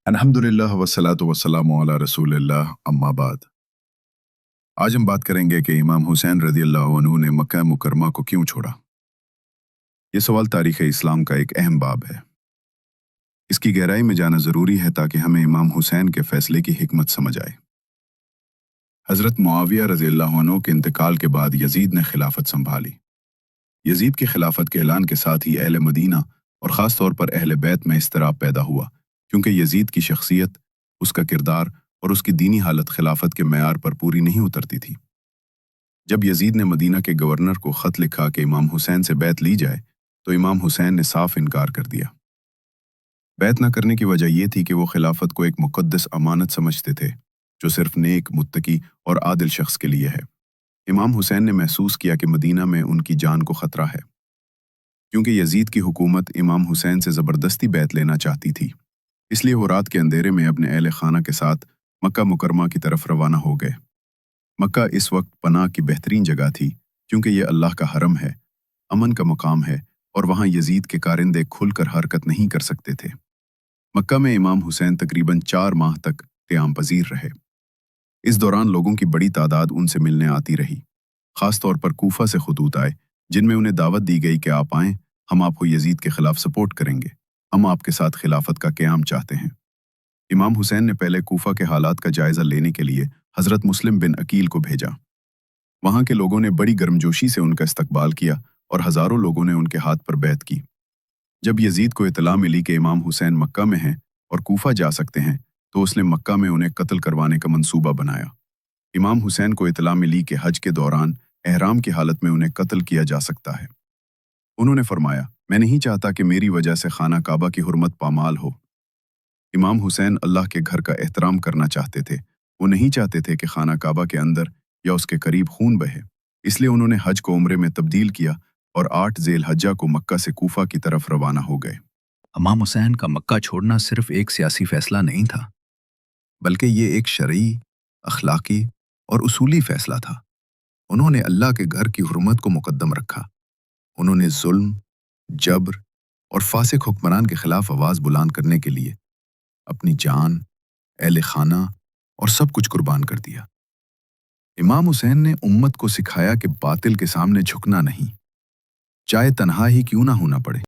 الحمدللہ والصلاۃ والسلام علی رسول اللہ اما بعد۔ آج ہم بات کریں گے کہ امام حسین رضی اللہ عنہ نے مکہ مکرمہ کو کیوں چھوڑا۔ یہ سوال تاریخ اسلام کا ایک اہم باب ہے۔ اس کی گہرائی میں جانا ضروری ہے تاکہ ہمیں امام حسین کے فیصلے کی حکمت سمجھ آئے۔ حضرت معاویہ رضی اللہ عنہ کے انتقال کے بعد یزید نے خلافت سنبھالی۔ یزید کی خلافت کے اعلان کے ساتھ ہی اہل مدینہ اور خاص طور پر اہل بیت میں اضطراب پیدا ہوا، کیونکہ یزید کی شخصیت، اس کا کردار اور اس کی دینی حالت خلافت کے معیار پر پوری نہیں اترتی تھی۔ جب یزید نے مدینہ کے گورنر کو خط لکھا کہ امام حسین سے بیعت لی جائے، تو امام حسین نے صاف انکار کر دیا۔ بیعت نہ کرنے کی وجہ یہ تھی کہ وہ خلافت کو ایک مقدس امانت سمجھتے تھے، جو صرف نیک، متقی اور عادل شخص کے لیے ہے۔ امام حسین نے محسوس کیا کہ مدینہ میں ان کی جان کو خطرہ ہے، کیونکہ یزید کی حکومت امام حسین سے زبردستی بیعت لینا چاہتی تھی۔ اس لیے وہ رات کے اندھیرے میں اپنے اہل خانہ کے ساتھ مکہ مکرمہ کی طرف روانہ ہو گئے۔ مکہ اس وقت پناہ کی بہترین جگہ تھی، کیونکہ یہ اللہ کا حرم ہے، امن کا مقام ہے، اور وہاں یزید کے کارندے کھل کر حرکت نہیں کر سکتے تھے۔ مکہ میں امام حسین تقریباً 4 ماہ تک قیام پذیر رہے۔ اس دوران لوگوں کی بڑی تعداد ان سے ملنے آتی رہی۔ خاص طور پر کوفہ سے خطوط آئے، جن میں انہیں دعوت دی گئی کہ آپ آئیں، ہم آپ کو یزید کے خلاف سپورٹ کریں گے، ہم آپ کے ساتھ خلافت کا قیام چاہتے ہیں۔ امام حسین نے پہلے کوفہ کے حالات کا جائزہ لینے کے لیے حضرت مسلم بن عقیل کو بھیجا۔ وہاں کے لوگوں نے بڑی گرمجوشی سے ان کا استقبال کیا اور ہزاروں لوگوں نے ان کے ہاتھ پر بیعت کی۔ جب یزید کو اطلاع ملی کہ امام حسین مکہ میں ہیں اور کوفہ جا سکتے ہیں، تو اس نے مکہ میں انہیں قتل کروانے کا منصوبہ بنایا۔ امام حسین کو اطلاع ملی کہ حج کے دوران احرام کی حالت میں انہیں قتل کیا جا سکتا ہے۔ انہوں نے فرمایا، میں نہیں چاہتا کہ میری وجہ سے خانہ کعبہ کی حرمت پامال ہو۔ امام حسین اللہ کے گھر کا احترام کرنا چاہتے تھے، وہ نہیں چاہتے تھے کہ خانہ کعبہ کے اندر یا اس کے قریب خون بہے، اس لیے انہوں نے حج کو عمرے میں تبدیل کیا اور 8 ذی الحجہ کو مکہ سے کوفہ کی طرف روانہ ہو گئے۔ امام حسین کا مکہ چھوڑنا صرف ایک سیاسی فیصلہ نہیں تھا، بلکہ یہ ایک شرعی، اخلاقی اور اصولی فیصلہ تھا۔ انہوں نے اللہ کے گھر کی حرمت کو مقدم رکھا۔ انہوں نے ظلم، جبر اور فاسق حکمران کے خلاف آواز بلند کرنے کے لیے اپنی جان، اہل خانہ اور سب کچھ قربان کر دیا۔ امام حسین نے امت کو سکھایا کہ باطل کے سامنے جھکنا نہیں، چاہے تنہا ہی کیوں نہ ہونا پڑے۔